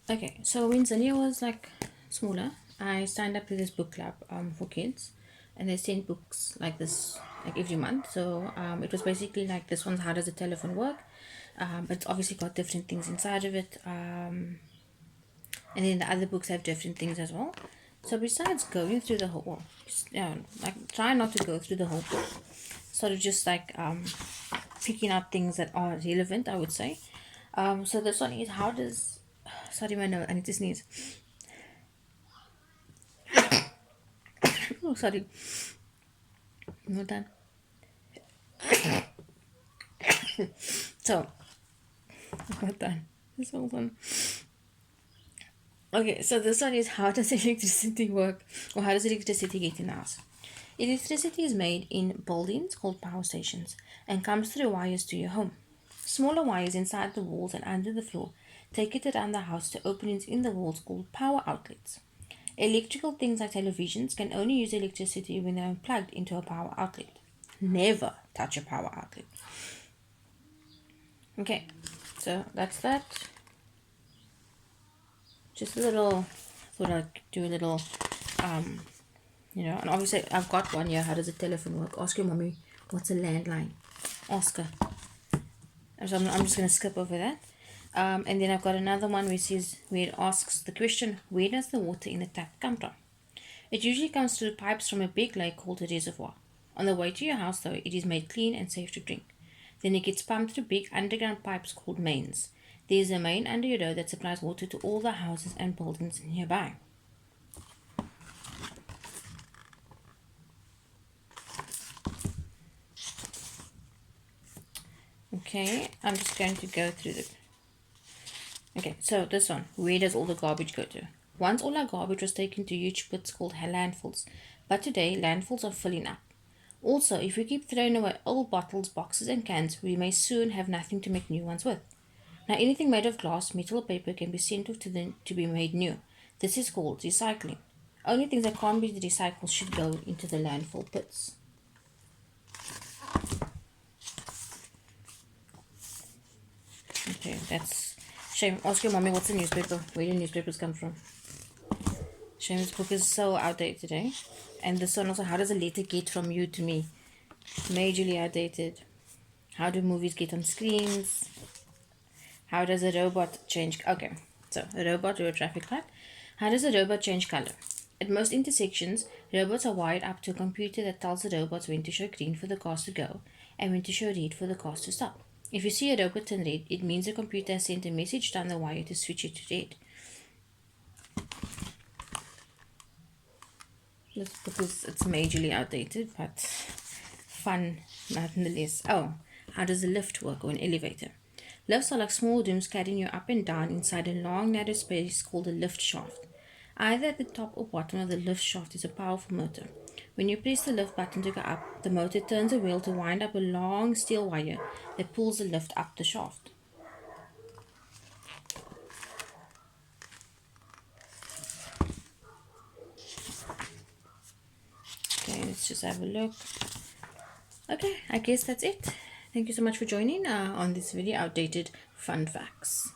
Okay, so when Zania was like smaller, I signed up to this book club for kids, and they sent books like this like every month. So it was basically like this one's How Does a Telephone Work, but it's obviously got different things inside of it, and then the other books have different things as well. So besides going through the whole, well, like try not to go through the whole book, sort of just like picking out things that are relevant, I would say. So this one is how does sorry my nose, I need to sneeze. Oh, sorry. Not done. So, not done. This whole one. Okay, so this one is how does electricity work, or how does electricity get in the house? Electricity is made in buildings called power stations and comes through wires to your home. Smaller wires inside the walls and under the floor take it around the house to openings in the walls called power outlets. Electrical things like televisions can only use electricity when they are plugged into a power outlet. Never touch a power outlet. Okay, so that's that. Just a little, thought I'd do a little, um, and obviously I've got one here. How does a telephone work? Ask your mommy what's a landline. Ask her. So I'm just going to skip over that. And then I've got another one where it asks the question, where does the water in the tap come from? It usually comes through pipes from a big lake called a reservoir. On the way to your house, though, it is made clean and safe to drink. Then it gets pumped through big underground pipes called mains. There is a main under your door that supplies water to all the houses and buildings nearby. Okay, I'm just going to go through the. Okay, so this one, where does all the garbage go to? Once all our garbage was taken to huge pits called landfills, but today landfills are filling up. Also, if we keep throwing away old bottles, boxes, and cans, we may soon have nothing to make new ones with. Now, anything made of glass, metal, or paper can be sent off to be made new. This is called recycling. Only things that can't be recycled should go into the landfill pits. Okay, that's shame. Ask your mommy what's a newspaper. Where do newspapers come from? Shame this book is so outdated, eh? And this one also, how does a letter get from you to me? Majorly outdated. How do movies get on screens? How does a robot change? Okay, so a robot or a traffic light. How does a robot change color? At most intersections, robots are wired up to a computer that tells the robots when to show green for the cars to go and when to show red for the cars to stop. If you see a robot turn red, it means the computer has sent a message down the wire to switch it to red. This book it's majorly outdated, but fun nonetheless. Oh, how does a lift work or an elevator? Lifts are like small rooms carrying you up and down inside a long narrow space called a lift shaft. Either at the top or bottom of the lift shaft is a powerful motor. When you press the lift button to go up, the motor turns a wheel to wind up a long steel wire that pulls the lift up the shaft. Okay, let's just have a look. Okay, I guess that's it. Thank you so much for joining on this very outdated fun facts.